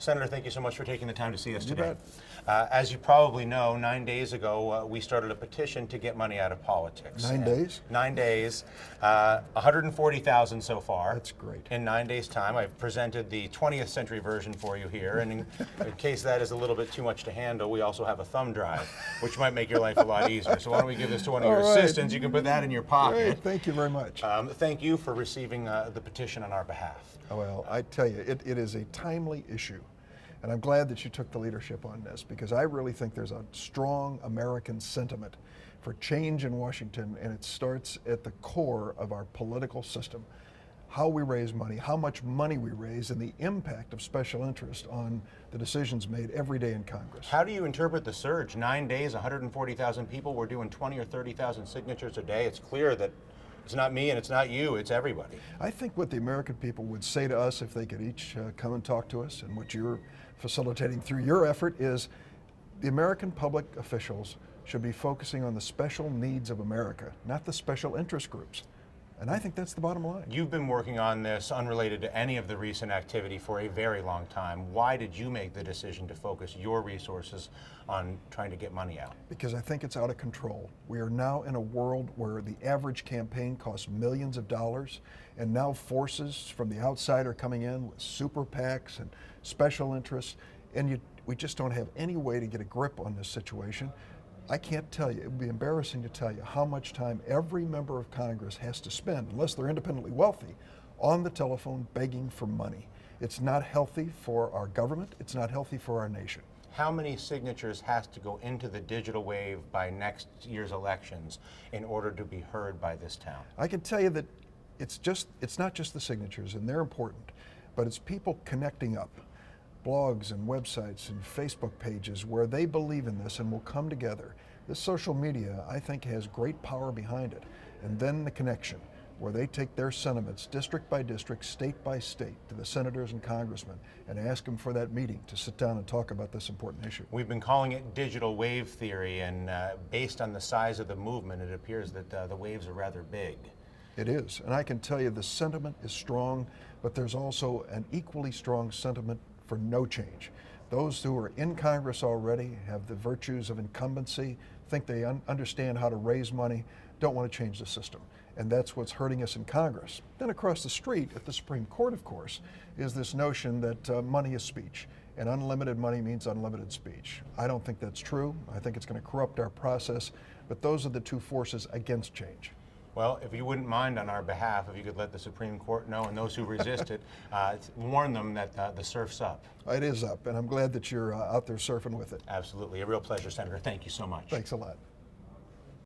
Senator, thank you so much for taking the time to see us You today. bet. As you probably know, 9 days ago, we started a petition to get money out of politics. 9 days? 9 days. 140,000 so far. That's great. In 9 days' time. I've presented the 20th century version for you here, and in case that is a little bit too much to handle, we also have a thumb drive, which might make your life a lot easier. So why don't we give this to one of your assistants? You can put that in your pocket. Great, thank you very much. Thank you for receiving the petition on our behalf. Well, I tell you, it is a timely issue. And I'm glad that you took the leadership on this, because I really think there's a strong American sentiment for change in Washington, and it starts at the core of our political system. How we raise money, how much money we raise, and the impact of special interest on the decisions made every day in Congress. How do you interpret the surge? 9 days, 140,000 people. We're doing 20 or 30,000 signatures a day. It's clear that it's not me and it's not you, it's everybody. I think what the American people would say to us if they could each come and talk to us, and what you're facilitating through your effort, is the American public officials should be focusing on the special needs of America, not the special interest groups. And I think that's the bottom line. You've been working on this unrelated to any of the recent activity for a very long time. Why did you make the decision to focus your resources on trying to get money out? Because I think it's out of control. We are now in a world where the average campaign costs millions of dollars, and now forces from the outside are coming in with super PACs and special interests, and we just don't have any way to get a grip on this situation. I can't tell you, it would be embarrassing to tell you how much time every member of Congress has to spend, unless they're independently wealthy, on the telephone begging for money. It's not healthy for our government, it's not healthy for our nation. How many signatures has to go into the digital wave by next year's elections in order to be heard by this town? I can tell you that it's not just the signatures, and they're important, but it's people connecting up. Blogs and websites and Facebook pages where they believe in this and will come together. This social media, I think, has great power behind it. And then the connection, where they take their sentiments district by district, state by state, to the senators and congressmen, and ask them for that meeting to sit down and talk about this important issue. We've been calling it digital wave theory, and based on the size of the movement, it appears that the waves are rather big. It is, and I can tell you the sentiment is strong, but there's also an equally strong sentiment for no change. Those who are in Congress already, have the virtues of incumbency, think they understand how to raise money, don't want to change the system. And that's what's hurting us in Congress. Then across the street at the Supreme Court, of course, is this notion that money is speech, and unlimited money means unlimited speech. I don't think that's true. I think it's going to corrupt our process, but those are the two forces against change. Well, if you wouldn't mind, on our behalf, if you could let the Supreme Court know, and those who resist it, warn them that the surf's up. It is up, and I'm glad that you're out there surfing with it. Absolutely. A real pleasure, Senator. Thank you so much. Thanks a lot.